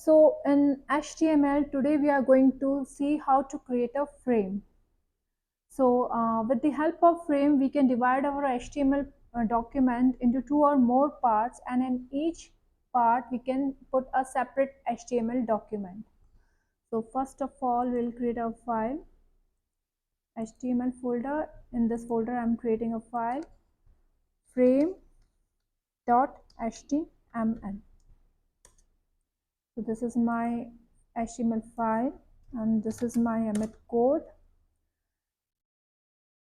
So in HTML today we are going to see how to create a frame. So with the help of frame we can divide our HTML document into two or more parts, and in each part we can put a separate HTML document. So first of all we'll create a file, HTML folder. In this folder I'm creating a file frame.html. So this is my HTML file and this is my Emmet code.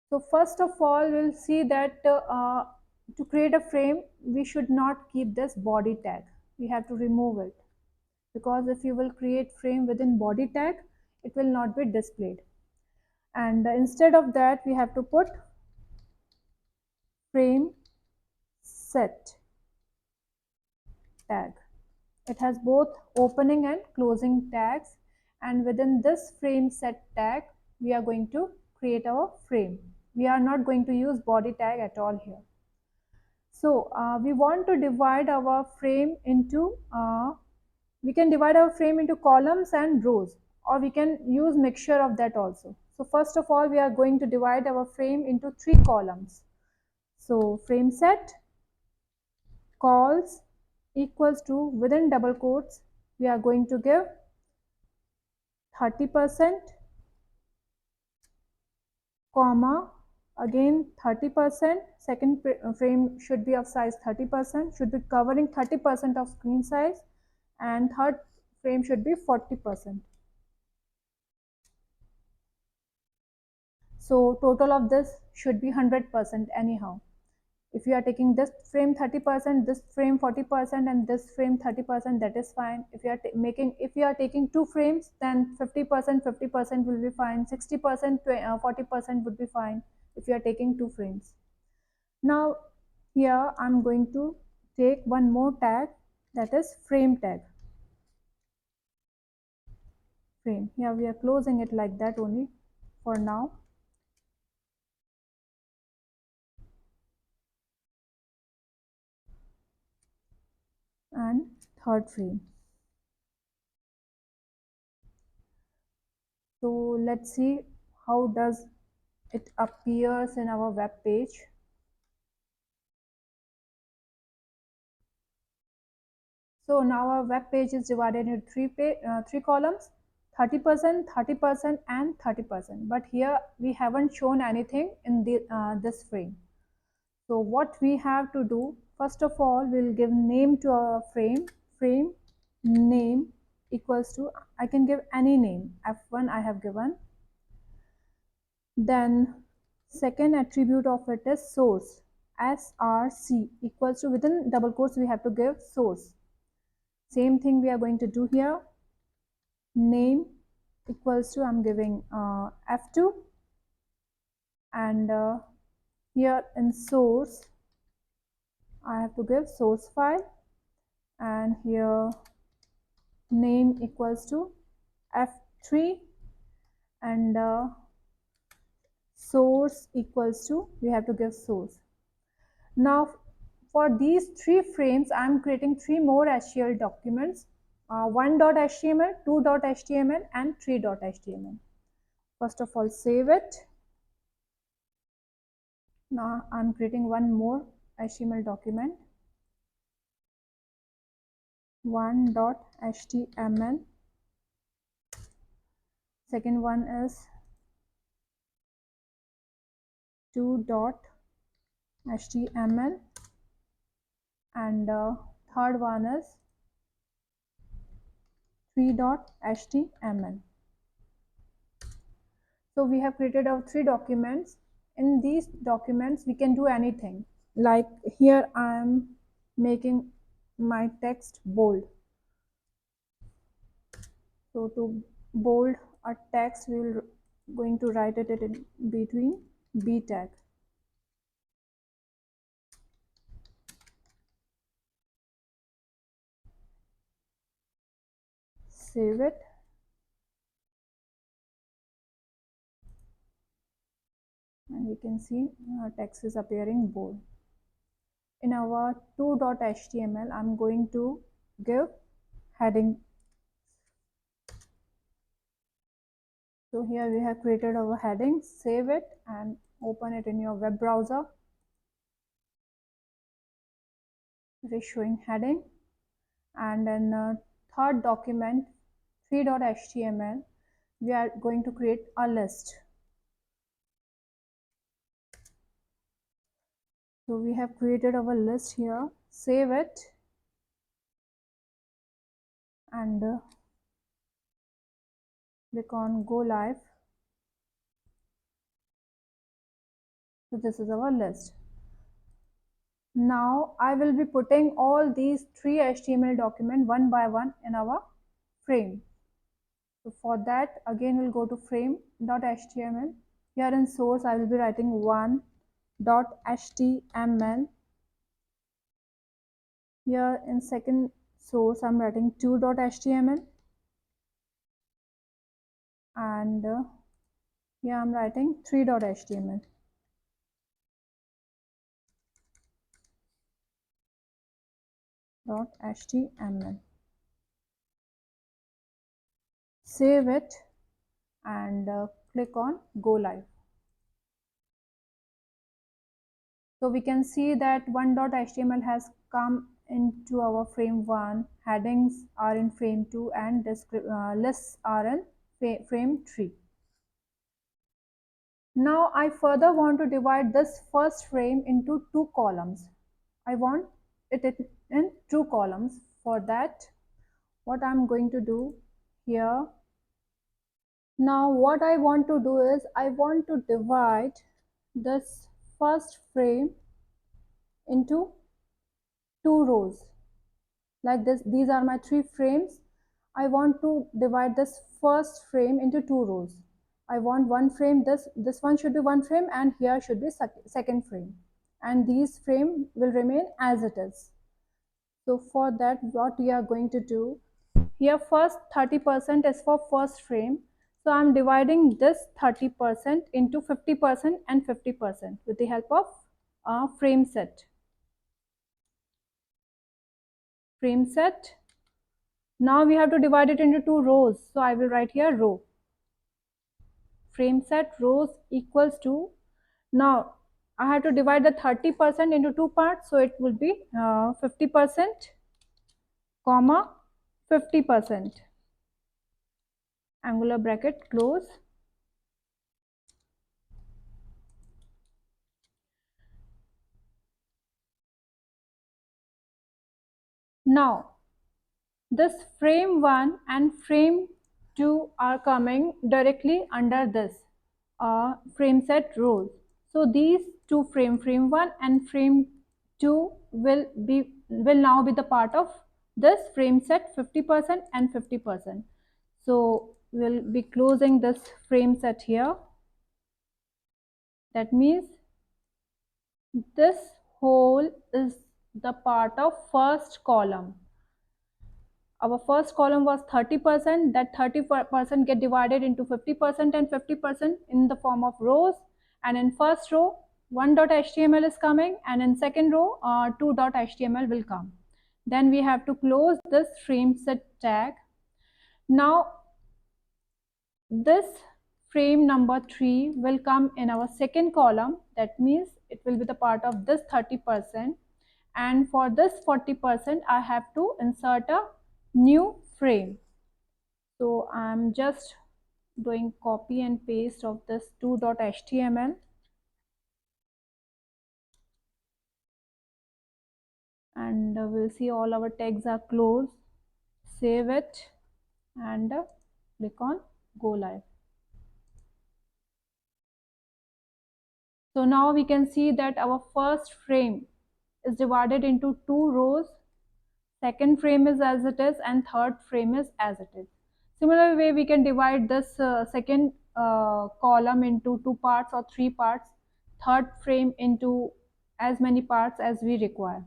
So first of all, we'll see that to create a frame, we should not keep this body tag. We have to remove it, because if you will create frame within body tag, it will not be displayed. And instead of that, we have to put frame set tag. It has both opening and closing tags, and within this frame set tag, we are going to create our frame. We are not going to use body tag at all here. So we want to divide our frame into, we can divide our frame into columns and rows, or we can use mixture of that also. So first of all, we are going to divide our frame into 3 columns. So frame set calls equals to, within double quotes, we are going to give 30%, comma, again 30%, second frame should be of size 30%, should be covering 30% of screen size, and third frame should be 40%. So total of this should be 100% anyhow. If you are taking this frame 30%, this frame 40%, and this frame 30%, that is fine. If you are if you are taking 2 frames, then 50% 50% will be fine. 60% 40% would be fine if you are taking 2 frames. Now here I'm going to take one more tag, that is frame tag. Frame. Here we are closing it like that only for now. And third frame. So let's see how does it appears in our web page. So now our web page is divided into three columns, 30%, 30%, and 30%. But here we haven't shown anything in this frame. So what we have to do, first of all, we'll give name to our frame. Frame name equals to, I can give any name. F1 I have given. Then second attribute of it is source. src equals to, within double quotes we have to give source. Same thing we are going to do here. Name equals to, I'm giving F2, and here in source I have to give source file, and here name equals to F3, and source equals to, we have to give source. Now for these 3 frames I'm creating 3 more HTML documents, 1.html, 2.html, and 3.html. First of all, save it. Now I'm creating one more HTML document, 1.html. Second one is 2.html, and third one is 3.html. So we have created our 3 documents. In these documents we can do anything, like here I am making my text bold. So to bold a text, we will going to write it in between B tag. Save it. And we can see our text is appearing bold. In our 2.html, I'm going to give heading So here we have created our heading. Save it and open it in your web browser. It is showing heading, and in third document 3.html we are going to create a list. So we have created our list here. Save it and click on go live. So this is our list. Now I will be putting all these 3 HTML documents one by one in our frame. So for that, again we'll go to frame.html. Here in source I will be writing 1.html. Here in second source I'm writing 2.html, and here I'm writing 3.html. .html. Save it and click on go live. So we can see that 1.html has come into our frame 1, headings are in frame 2, and lists are in frame 3. Now I further want to divide this first frame into 2 columns. I want it in 2 columns. For that, what I'm going to do here, now what I want to do is I want to divide this first frame into 2 rows. Like this, these are my 3 frames. I want to divide this first frame into 2 rows. I want one frame, this one should be one frame, and here should be second frame, and these frame will remain as it is. So for that, what we are going to do here, first 30% is for first frame. So I'm dividing this 30% into 50% and 50% with the help of frame set. Frame set. Now we have to divide it into 2 rows. So I will write here row. Frame set rows equals to, now I have to divide the 30% into 2 parts. So it will be 50%, comma 50%. Angular bracket close. Now this frame 1 and frame 2 are coming directly under this frame set rows. So these two frame 1 and frame 2 will now be the part of this frame set 50% and 50%. So we'll be closing this frame set here. That means this whole is the part of first column. Our first column was 30%, that 30% get divided into 50% and 50% in the form of rows, and in first row 1.html is coming, and in second row 2.html will come. Then we have to close this frame set tag. Now this frame number 3 will come in our second column. That means it will be the part of this 30%, and for this 40% I have to insert a new frame. So I'm just doing copy and paste of this 2.html, and we'll see all our tags are closed. Save it and click on go live. So now we can see that our first frame is divided into 2 rows, second frame is as it is, and third frame is as it is. Similar way we can divide this second column into 2 parts or 3 parts, third frame into as many parts as we require.